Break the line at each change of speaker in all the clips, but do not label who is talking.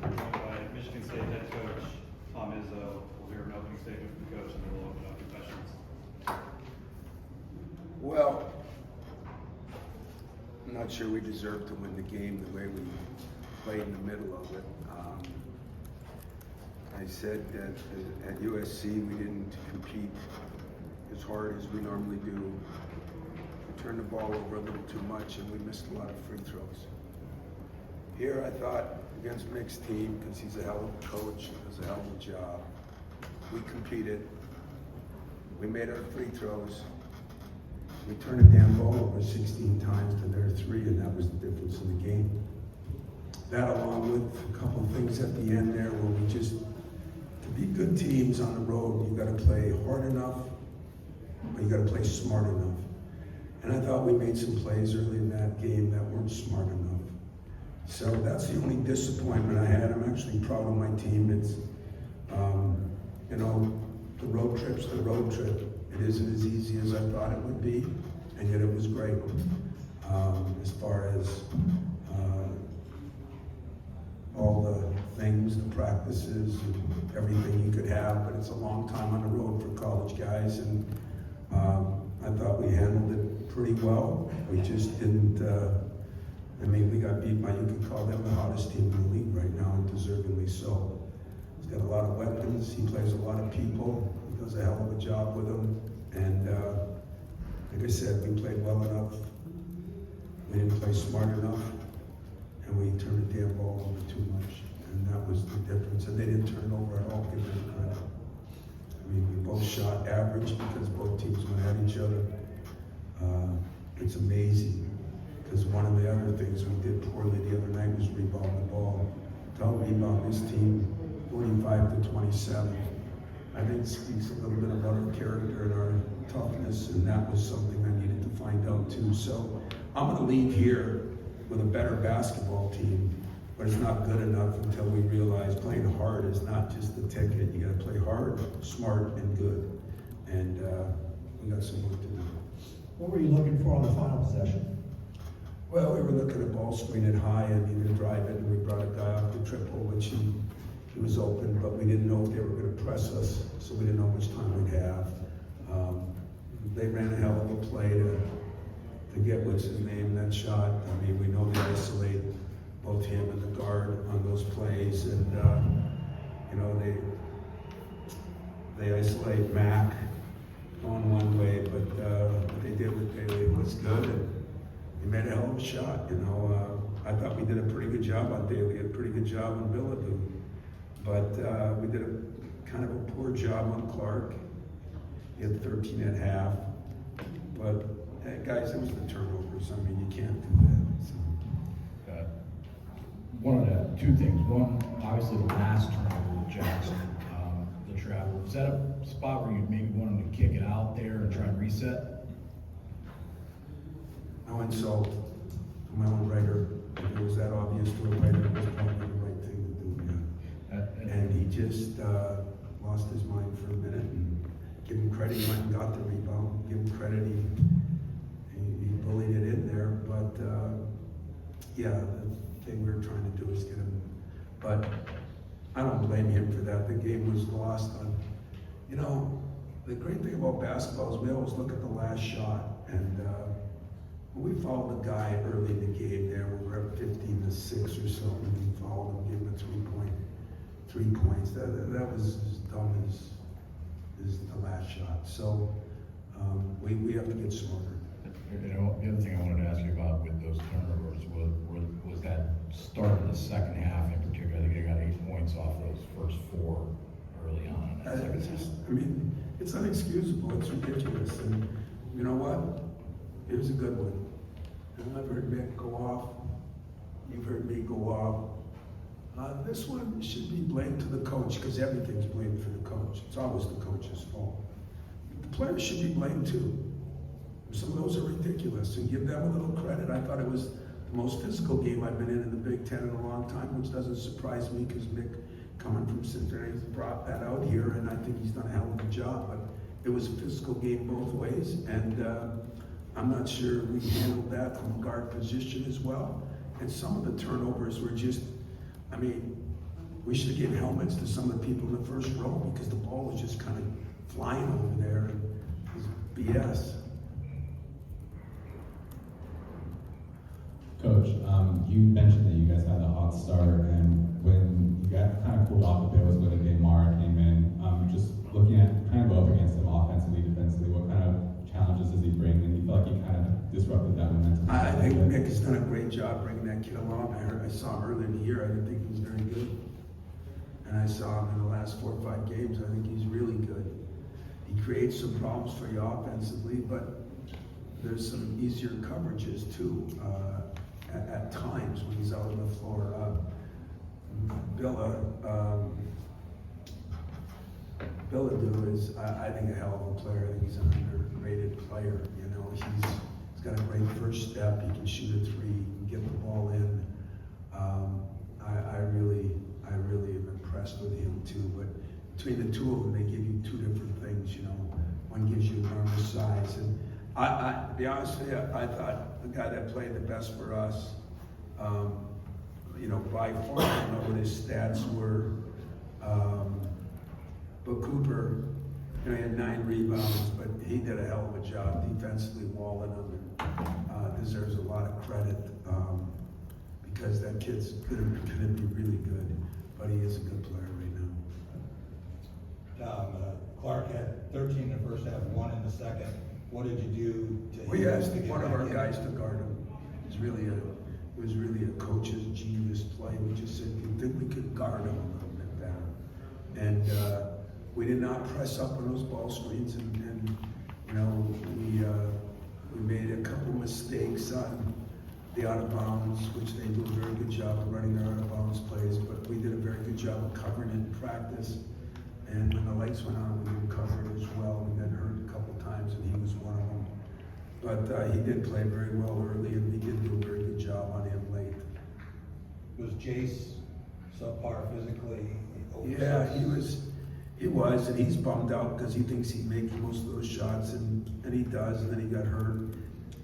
We're joined by Michigan State head coach Tom Izzo. We'll hear an opening statement from the coach and then we'll open up for questions.
Well, I'm not sure we deserved to win the game the way we played in the middle of it. I said that at USC we didn't compete as hard as we normally do. We turned the ball over a little too much and we missed a lot of free throws. Here I thought against Mick's team, because he's a hell of a coach, does a hell of a job. We competed, we made our free throws, we turned the damn ball over 16 times to their 3, and that was the difference in the game. That along with a couple of things at the end there where we just, to be good teams on the road, you gotta play hard enough, but you gotta play smart enough. And I thought we made some plays early in that game that weren't smart enough. So that's the only disappointment I had. I'm actually proud of my team. It's, you know, the road trip's the road trip. It isn't as easy as I thought it would be, and yet it was great. As far as all the things, the practices, and everything you could have, but it's a long time on the road for college guys, and I thought we handled it pretty well. We just didn't, I mean, we got beat by, you could call them the hottest team in the league right now, and deservedly so. He's got a lot of weapons, he plays a lot of people, he does a hell of a job with them, and like I said, we played well enough, we didn't play smart enough, and we turned the damn ball over too much, and that was the difference, and they didn't turn it over at all, give them credit. I mean, we both shot average because both teams went at each other. It's amazing. Because one of the other things we did poorly the other night was rebound the ball. Don't rebound this team 45 to 27. I think it speaks a little bit about our character and our toughness, and that was something I needed to find out too. So I'm going to leave here with a better basketball team, but it's not good enough until we realize playing hard is not just the ticket. You got to play hard, smart, and good. And we got some work to do.
What were you looking for on the final possession?
Well, we were looking at ball screen it high and either drive it, and we brought a guy off the triple, which he was open, but we didn't know if they were going to press us, so we didn't know how much time we'd have. They ran a hell of a play to get what's his name that shot. I mean, we know they isolate both him and the guard on those plays, and you know, they isolate Mac going one way, but what they did with Bailey was good. And he made a hell of a shot, you know. I thought we did a pretty good job on Daly, a pretty good job on Billadu. But we did a kind of a poor job on Clark. He had 13 at half. But guys, it was the turnovers. I mean, you can't do that. So.
One of the two things. One, obviously the last turnover with Jackson, the travel. Was that a spot where you maybe wanted to kick it out there and try and reset?
No insult to my own writer. If it was that obvious to a writer, it was probably the right thing to do, yeah. And he just lost his mind for a minute, and give him credit, he went and got the rebound. Give him credit, he bullied it in there, but yeah, the thing we were trying to do is get him, but I don't blame him for that. The game was lost on, you know, the great thing about basketball is we always look at the last shot, and we fouled the guy early in the game there. We were up 15 to 6 or something. We fouled him, gave him a 3 points. That was as dumb as the last shot. So we have to get smarter.
You know, the other thing I wanted to ask you about with those turnovers was that start of the second half in particular. I think they got 8 points off those first 4 early on.
It's just, I mean, it's unexcusable. It's ridiculous. And you know what? It was a good one. And I've heard Mick go off. You've heard me go off. This one should be blamed to the coach, because everything's blamed for the coach. It's always the coach's fault. The players should be blamed too. Some of those are ridiculous, and give them a little credit. I thought it was the most physical game I've been in the Big Ten in a long time, which doesn't surprise me because Mick, coming from Cincinnati, brought that out here, and I think he's done a hell of a job. But it was a physical game both ways, and I'm not sure we handled that from a guard position as well. And some of the turnovers were just, I mean, we should give helmets to some of the people in the first row because the ball was just kind of flying over there. And it was BS.
Coach, you mentioned that you guys had a hot start, and when you got kind of cooled off a bit was when Neymar came in. Just looking at kind of go up against him offensively, defensively, what kind of challenges does he bring? And you feel like he kind of disrupted that momentum.
I think Nick has done a great job bringing that kid along. I saw him earlier in the year. I didn't think he was very good. And I saw him in the last 4 or 5 games. I think he's really good. He creates some problems for you offensively, but there's some easier coverages too at times when he's out on the floor. Billadou is, I think, a hell of a player. I think he's an underrated player. You know, he's got a great first step. He can shoot a three. He can get the ball in. I really am impressed with him too. But between the two of them, they give you two different things. You know, one gives you enormous size, and to be honest with you, I thought the guy that played the best for us, you know, by far, I don't know what his stats were. But Cooper, you know, he had 9 rebounds, but he did a hell of a job defensively walling them, and deserves a lot of credit because that kid's gonna be really good, but he is a good player right now.
Clark had 13 in the first half, 1 in the second. What did you do to?
We asked
to get
one of
back
our
in?
guys to guard him. It was really a coach's genius play. We just said, we think we could guard him a little bit better. And we did not press up on those ball screens, and you know, we made a couple mistakes on the out of bounds, which they do a very good job of running their out of bounds plays, but we did a very good job of covering it in practice. And when the lights went on, we didn't cover it as well. We got hurt a couple times, and he was one of them. But he did play very well early, and we did do a very good job on him late.
Was Jace subpar physically?
Yeah, he was, and he's bummed out because he thinks he makes most of those shots, and he does, and then he got hurt.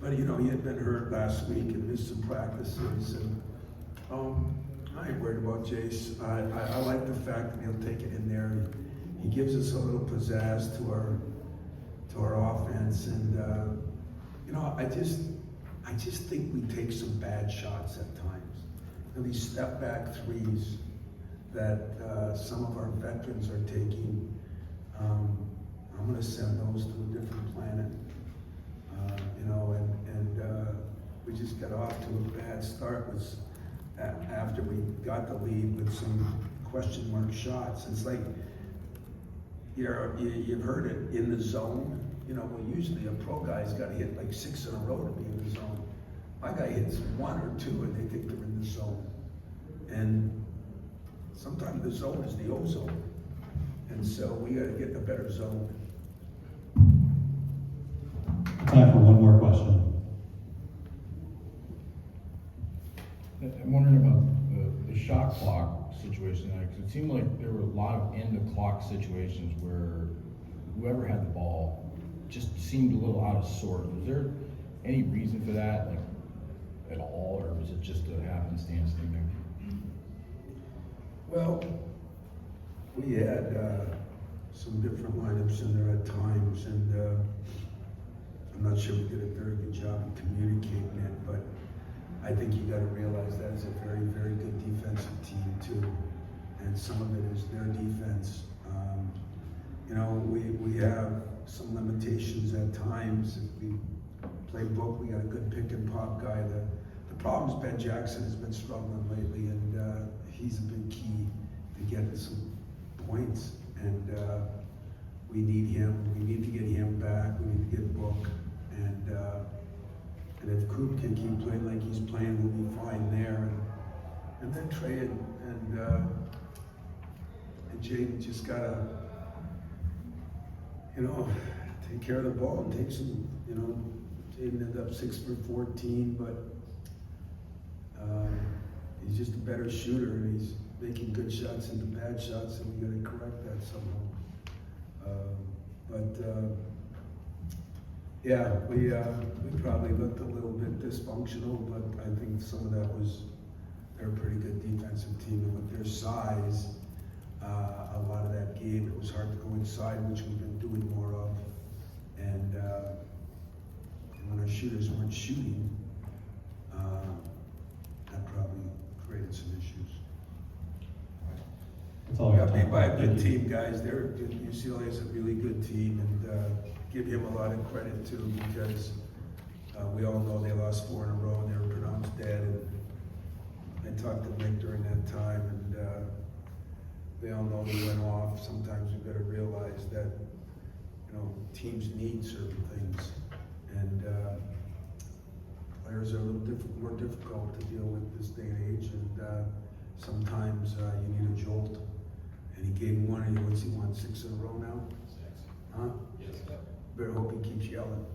But you know, he had been hurt last week and missed some practices, and I ain't worried about Jace. I like the fact that he'll take it in there. He gives us a little pizzazz to our offense, and you know, I just think we take some bad shots at times. And these step back threes that some of our veterans are taking, I'm going to send those to a different planet. You know, and we just got off to a bad start after we got the lead with some question mark shots. It's like, you've heard it, in the zone. You know, well, usually a pro guy's got to hit like 6 in a row to be in the zone. My guy hits 1 or 2 and they think they're in the zone. And sometimes the zone is the ozone. And so we got to get in a better zone.
Time for one more question.
I'm wondering about the shot clock situation, because it seemed like there were a lot of end-of-clock situations where whoever had the ball just seemed a little out of sorts. Was there any reason for that, like, at all, or was it just a happenstance thing?
Well, we had some different lineups in there at times, and I'm not sure we did a very good job of communicating it, but I think you got to realize that is a very, very good defensive team too, and some of it is their defense. You know, we have some limitations at times. If we play book, we got a good pick and pop guy. The problem is Ben Jackson has been struggling lately, and he's a big key to getting some points. And we need him. We need to get him back. We need to get Book. And if Coop can keep playing like he's playing, we'll be fine there. And then Trey and Jaden just gotta, you know, take care of the ball and take some, you know, Jaden ended up 6 for 14, but he's just a better shooter, and he's making good shots into bad shots, and we gotta correct that somehow. Yeah, we probably looked a little bit dysfunctional, but I think some of that was, they're a pretty good defensive team, and with their size, game. It was hard to go inside, which we've been doing more of. And when our shooters weren't shooting, that probably created some issues.
That's all I got
Got
time
beat by a
for.
good
Thank you.
team, guys. UCLA is a really good team, and give him a lot of credit too, because we all know they lost 4 in a row and they were pronounced dead. And I talked to Nick during that time, and they all know they went off. Sometimes we've got to realize that, you know, teams need certain things, and players are a little more difficult to deal with this day and age, and sometimes you need a jolt. And he gave one, and what's he won, 6 in a row now? 6. Huh? Yes. Better hope he keeps yelling.